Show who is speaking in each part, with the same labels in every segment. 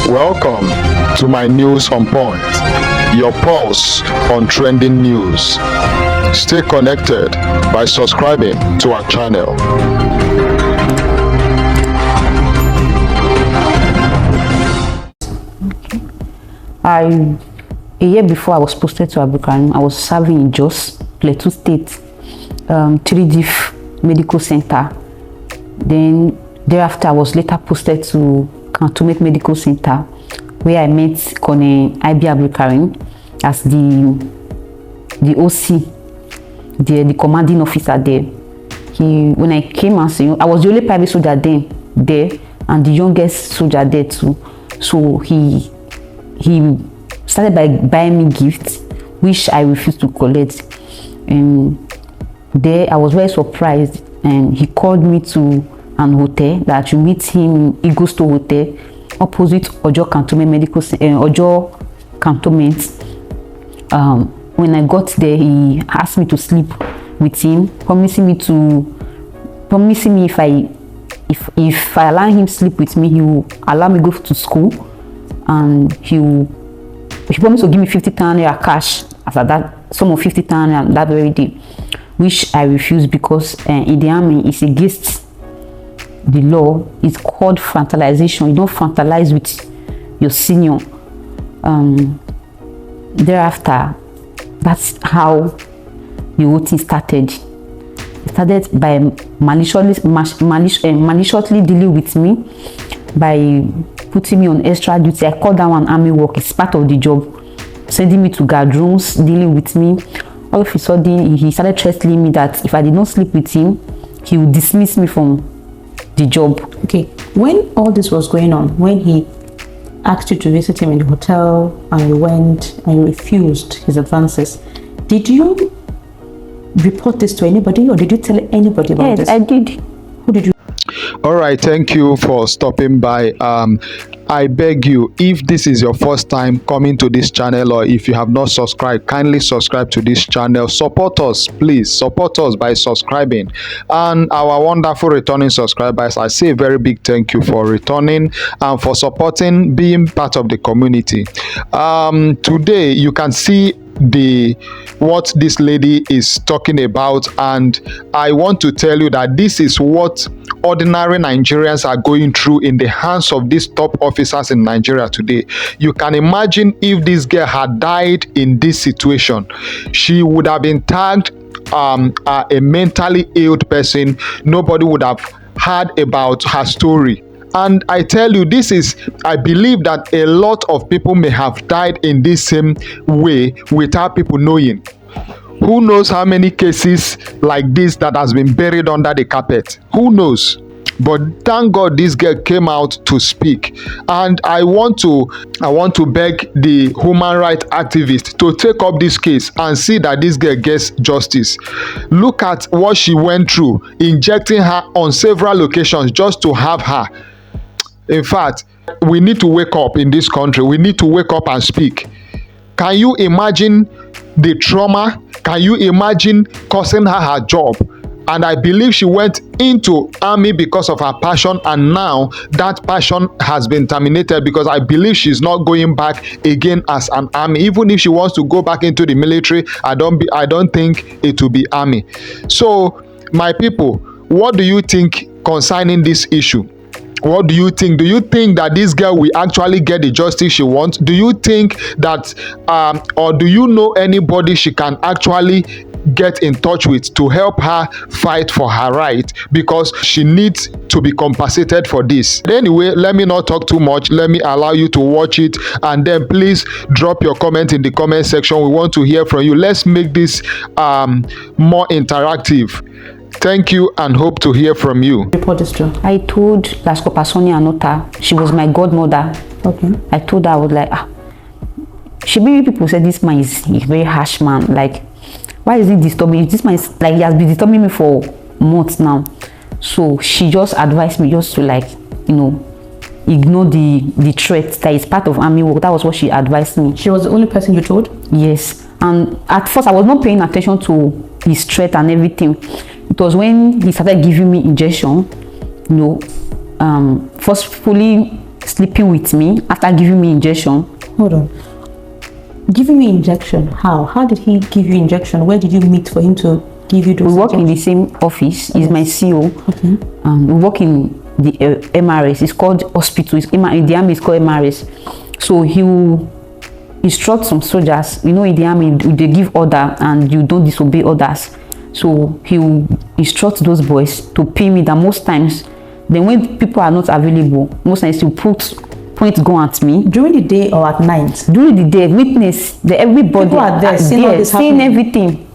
Speaker 1: Welcome to my News on Point, your pulse on trending news. Stay connected by subscribing to our channel.
Speaker 2: A year before I was posted to Abdulkareem, I was serving in Jos, Plateau State, 3D Medical Center. Then thereafter, I was later posted to Cantonment Medical Center, where I met Colonel IB Abdulkareem as the OC, the commanding officer there. When I came as I was the only private soldier there and the youngest soldier there too. So he started by buying me gifts, which I refused to collect. And there I was very surprised, and he called me to an hotel that I should meet him in Eagle Store Hotel, opposite Ojo Cantonment Medical Ojo Cantonment. When I got there, he asked me to sleep with him, promising me if I allow him sleep with me, he will allow me go to school, and he promised to give me 50,000 naira cash after that, sum of 50,000 naira that very day, which I refused because in the army it's against the law. It's called frontalization. You don't frontalize with your senior. Thereafter, that's how the whole thing started. It started by maliciously dealing with me, by putting me on extra duty. I call that one army work. It's part of the job. Sending me to guard rooms, dealing with me. All of a sudden, he started threatening me that if I did not sleep with him, he would dismiss me from the job.
Speaker 3: Okay, when all this was going on, when he asked you to visit him in the hotel and you went and you refused his advances, did you report this to anybody, or did you tell anybody about this?
Speaker 2: Yes, I did.
Speaker 3: Who did you?
Speaker 1: All right, thank you for stopping by. I beg you, if this is your first time coming to this channel, or if you have not subscribed, kindly subscribe to this channel. Support us, please support us by subscribing. And our wonderful returning subscribers, I say a very big thank you for returning and for supporting, being part of the community. Today you can see what this lady is talking about, and I want to tell you that this is what ordinary Nigerians are going through in the hands of these top officers in Nigeria today. You can imagine if this girl had died in this situation, she would have been tagged a mentally ill person. Nobody would have heard about her story. And I tell you, I believe that a lot of people may have died in this same way without people knowing. Who knows how many cases like this that has been buried under the carpet? Who knows? But thank God this girl came out to speak. And I want to beg the human rights activist to take up this case and see that this girl gets justice. Look at what she went through, injecting her on several locations just to have her. In fact, we need to wake up in this country. We need to wake up and speak. Can you imagine the trauma? Can you imagine costing her job? And I believe she went into army because of her passion, and now that passion has been terminated, because I believe she's not going back again as an army. Even if she wants to go back into the military, I don't think it will be army. So, my people, what do you think concerning this issue? What do you think? Do you think that this girl will actually get the justice she wants? Do you think that, or do you know anybody she can actually get in touch with to help her fight for her right? Because she needs to be compensated for this. Anyway, let me not talk too much. Let me allow you to watch it, and then please drop your comment in the comment section. We want to hear from you. Let's make this more interactive. Thank you, and hope to hear from you.
Speaker 3: Report this to?
Speaker 2: I told Lasko Pasoni Anota, she was my godmother.
Speaker 3: Okay.
Speaker 2: I told her, I was like, people said this man is a very harsh man. Like, why is he disturbing? This man is like, he has been disturbing me for months now. So she just advised me just to, like, ignore the threat that is part of army work. That was what she advised me.
Speaker 3: She was the only person you told?
Speaker 2: Yes. And at first I was not paying attention to his threat and everything. It was when he started giving me injection, forcefully sleeping with me after giving me injection.
Speaker 3: Hold on. Giving you injection? How? How did he give you injection? Where did you meet for him to give you those?
Speaker 2: We work in the same office. He's my CO.
Speaker 3: Okay.
Speaker 2: We work in the MRS. It's called hospital. In the army, it's called MRS. So he will instruct some soldiers. You know, in the army, they give order and you don't disobey orders. So he will instruct those boys to pay me that most times. Then when people are not available, most times he'll point gun at me.
Speaker 3: During the day or at night?
Speaker 2: During the day, witness, everybody
Speaker 3: people are there, seeing
Speaker 2: everything.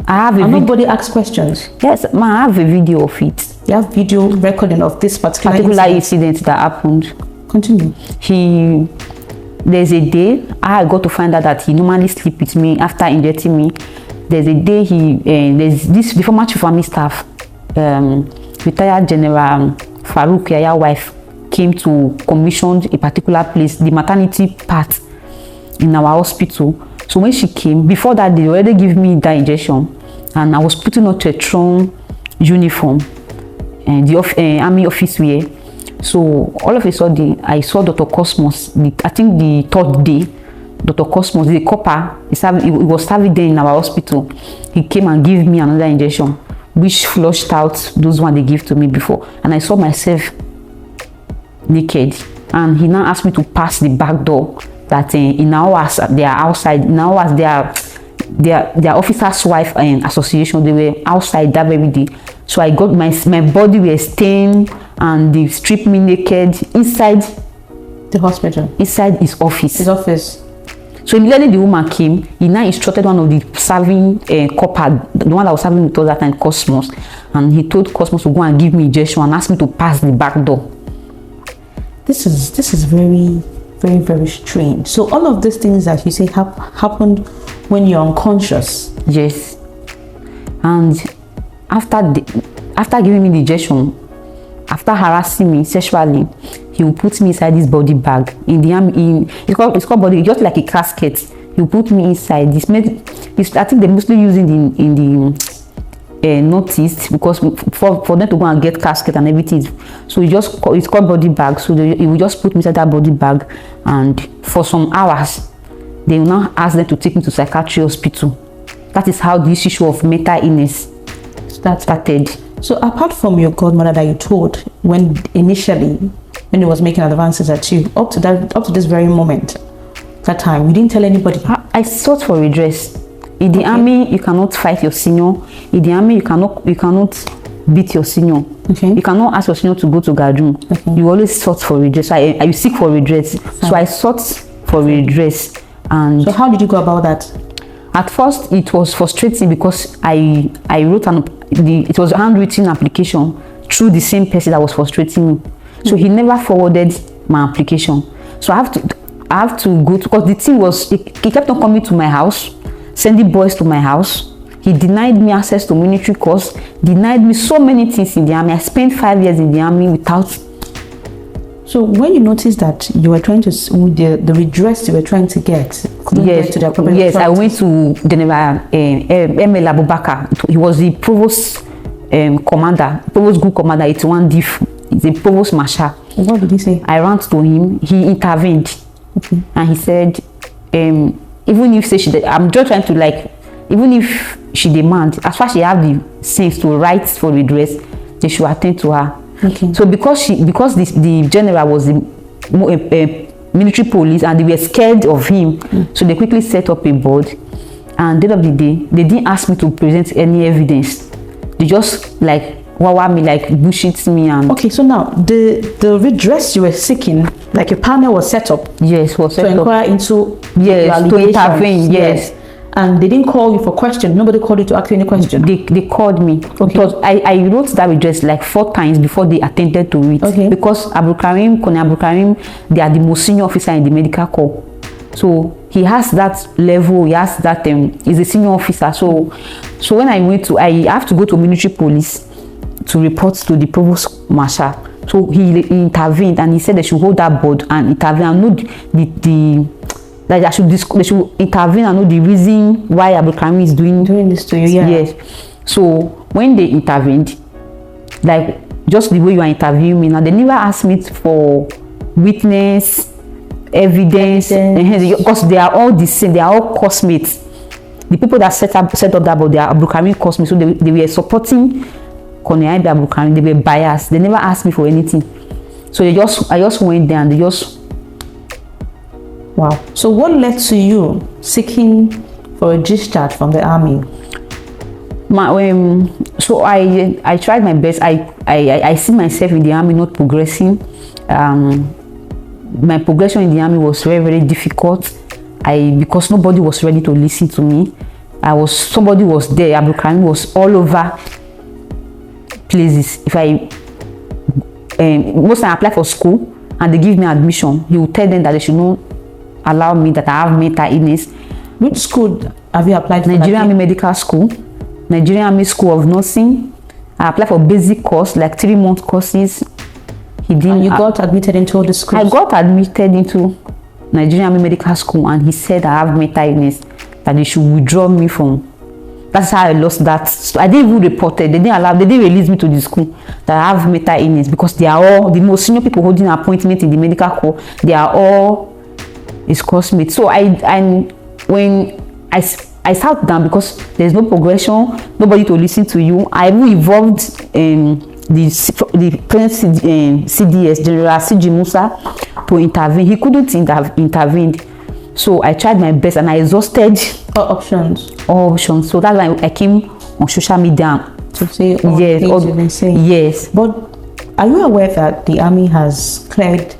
Speaker 2: I have a
Speaker 3: nobody asks questions.
Speaker 2: Yes, I have a video of it.
Speaker 3: You have video recording of this particular
Speaker 2: incident that happened.
Speaker 3: Continue.
Speaker 2: There's a day I got to find out that he normally sleep with me after injecting me. There's a day the former chief army staff, retired General Farouk Yaya wife, came to commission a particular place, the maternity part in our hospital. So when she came, before that they already give me that injection, and I was putting on a Tron uniform and the army office wear. So all of a sudden I saw Dr. Cosmos. I think the third day, Dr. Cosmos, the copper, he was serving there in our hospital. He came and gave me another injection, which flushed out those one they give to me before, and I saw myself naked. And he now asked me to pass the back door. That in our house they are outside. In our house their officers' wife and association, they were outside that very day. So I got my body was stained and they stripped me naked inside
Speaker 3: the hospital,
Speaker 2: inside his office. So immediately the woman came. He now instructed one of the serving copper, the one that was serving with us that time, Cosmos, and he told Cosmos to go and give me injection and ask me to pass the back door.
Speaker 3: This is very, very, very strange. So all of these things that you say happened when you're unconscious.
Speaker 2: Yes. And after giving me the injection, after harassing me sexually, he will put me inside this body bag in the arm. It's called body, just like a casket. He will put me inside this. I think they mostly use it in the notice, because for them to go and get casket and everything. So it's called body bag. So he will just put me inside that body bag, and for some hours they will now ask them to take me to psychiatry hospital. That is how this issue of mental illness started.
Speaker 3: So apart from your godmother that you told when he was making advances at you, up to this very moment, that time, you didn't tell anybody?
Speaker 2: I sought for redress. In the army, you cannot fight your senior. In the army, you cannot beat your senior.
Speaker 3: Okay.
Speaker 2: You cannot ask your senior to go to guardroom.
Speaker 3: Okay.
Speaker 2: You always sought for redress. I seek for redress. Fine. So I sought for redress. And
Speaker 3: so how did you go about that?
Speaker 2: At first, it was frustrating because I wrote it was a handwritten application through the same person that was frustrating me. So he never forwarded my application. So I have to go to, because the thing was, he kept on coming to my house, sending boys to my house. He denied me access to military course, denied me so many things in the army. I spent 5 years in the army without.
Speaker 3: So when you noticed that you were trying to, the redress you were trying to get, couldn't get to the appropriate
Speaker 2: yes,
Speaker 3: authorities.
Speaker 2: I went to General M.L. Abubakar. He was the provost commander, provost group commander, 81 DIF. He's a provost marshal.
Speaker 3: What did he say?
Speaker 2: I ran to him. He intervened.
Speaker 3: Okay.
Speaker 2: And he said, even if I'm just trying to even if she demand, as far as she have the sense to write for redress, they should attend to her.
Speaker 3: Okay.
Speaker 2: So because the general was the military police and they were scared of him, so they quickly set up a board. And at the end of the day, they didn't ask me to present any evidence. They just wawa me, bullshit me. And
Speaker 3: okay, so now the redress you were seeking, like a panel was set up.
Speaker 2: Yes, was set up
Speaker 3: to inquire into
Speaker 2: to intervene. Yes.
Speaker 3: And they didn't call you for questions. Nobody called you to ask you any question.
Speaker 2: They called me. Okay. Because I wrote that redress 4 times before they attended to it.
Speaker 3: Okay. Because
Speaker 2: Abdulkareem, they are the most senior officer in the medical corps. So he has that level. He has that. He's a senior officer. So when I have to go to military police to report to the provost marshal. So he intervened and he said they should hold that board and intervene and know they should intervene and know the reason why Abdulkareem is doing
Speaker 3: this to you. Yeah.
Speaker 2: Yes. So when they intervened, just the way you are interviewing me now. They never asked me for witness, evidence, because they are all the same. They are all cosmates. The people that set up that board, they are Abdulkareem cosmates. So they were supporting Abdulkareem. They were biased. They never asked me for anything. So I just went there and they just.
Speaker 3: Wow. So what led to you seeking for a discharge from the army?
Speaker 2: So I tried my best. I see myself in the army not progressing. My progression in the army was very, very difficult. Because nobody was ready to listen to me. Somebody was there. Abdulkareem was all over places. If most time I apply for school and they give me admission, he will tell them that they should not allow me, that I have mental illness.
Speaker 3: Which school have you applied for?
Speaker 2: Nigerian Army Medical School, Nigerian Army School of Nursing. I applied for basic course, like 3-month courses. He didn't.
Speaker 3: And you got admitted into all the schools?
Speaker 2: I got admitted into Nigerian Army Medical School, and he said I have mental illness, that they should withdraw me from. That's how I lost that. So I didn't even report it. They didn't release me to the school that I have mental illness, because they are all the most senior people holding an appointment in the medical corps. They are all his classmates. So when I sat down, because there's no progression, nobody to listen to you. I even involved the current CDS, General CG Musa, to intervene. He couldn't intervene. So I tried my best and I exhausted
Speaker 3: all options.
Speaker 2: So that's why I came on social media
Speaker 3: to say all
Speaker 2: yes,
Speaker 3: things you've been saying.
Speaker 2: Yes.
Speaker 3: But are you aware that the army has cleared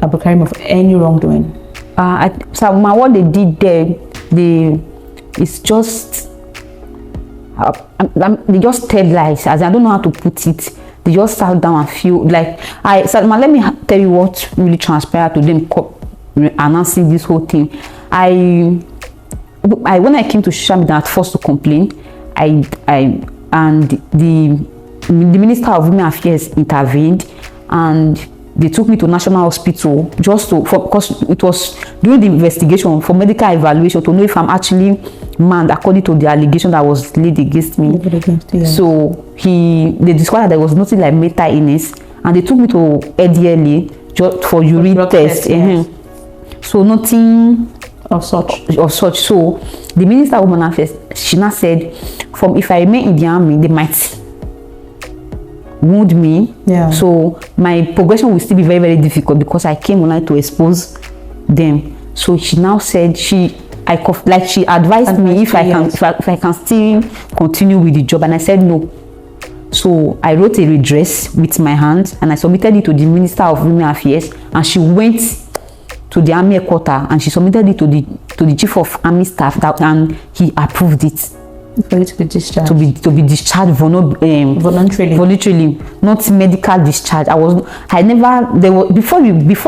Speaker 3: Abdulkareem of any wrongdoing?
Speaker 2: So what they did there, it's just they just tell lies. As I don't know how to put it. They just sat down and feel like let me tell you what really transpired to them announcing this whole thing. When I came to social media at first to complain, and the Minister of Women Affairs intervened, and they took me to National Hospital because it was during the investigation for medical evaluation to know if I'm actually mad according to the allegation that was laid against me. So they discovered that there was nothing like mental illness, and they took me to ADLA just for urine test. Yes. So nothing
Speaker 3: of such.
Speaker 2: So the Minister of Women Affairs, she now said, if I remain in the army, they might wound me.
Speaker 3: Yeah.
Speaker 2: So my progression will still be very, very difficult, because I came online to expose them. So she now said she advised me if I can still continue with the job, and I said no. So I wrote a redress with my hand and I submitted it to the Minister of Women Affairs, and she went to the army headquarters and she submitted it to the Chief of Army Staff, and he approved it.
Speaker 3: For you to be discharged.
Speaker 2: To be discharged voluntarily, not medical discharge. Before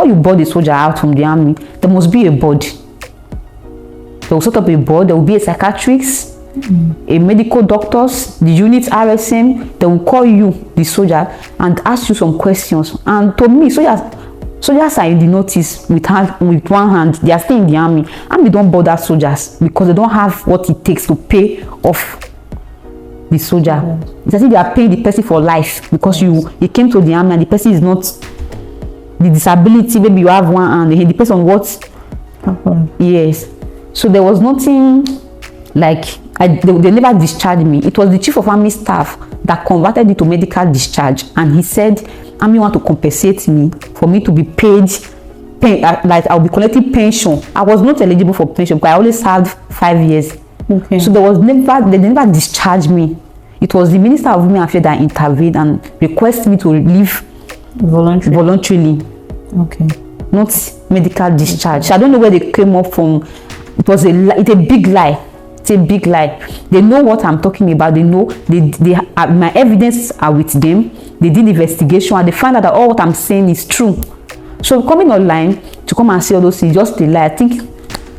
Speaker 2: you board the soldier out from the army, there must be a board. There will set up a board. There will be a psychiatrist, a medical doctors, the unit RSM. They will call you, the soldier, and ask you some questions. And to me, soldiers are in the notice with one hand. They are still in the army, and they don't bother soldiers because they don't have what it takes to pay off the soldier. It's as if they are paying the person for life, because you came to the army and the person is not the disability. Maybe you have one hand. It depends on what. Yes. So there was nothing like they never discharged me. It was the Chief of Army Staff that converted it to medical discharge, and he said army want to compensate me for me to be paid, like I'll be collecting pension. I was not eligible for pension because I only served 5 years.
Speaker 3: Okay.
Speaker 2: So they never discharged me. It was the Minister of Women Affairs that intervened and requested me to leave voluntarily.
Speaker 3: Okay.
Speaker 2: Not medical discharge. So I don't know where they came up from. It's a big lie. It's a big lie. They know what I'm talking about. They know my evidence are with them. They did investigation and they found out that all what I'm saying is true. So coming online to come and say all those things, just a lie. I think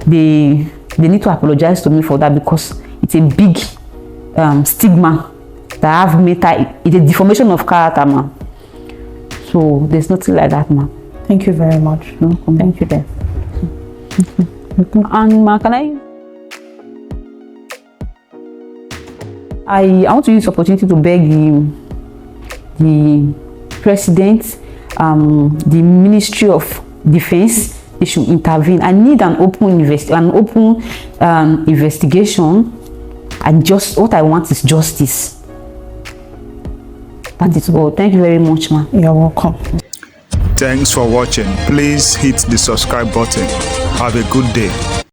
Speaker 2: they need to apologize to me for that, because it's a big stigma that I have it's a deformation of character, man. So there's nothing like that, man.
Speaker 3: Thank you very much.
Speaker 2: No,
Speaker 3: thank you, there.
Speaker 2: And ma, I want to use this opportunity to beg the president, the Ministry of Defense, they should intervene. I need an open investigation. And just what I want is justice. That is all. Thank you very much, ma.
Speaker 3: You're welcome.
Speaker 1: Thanks for watching. Please hit the subscribe button. Have a good day.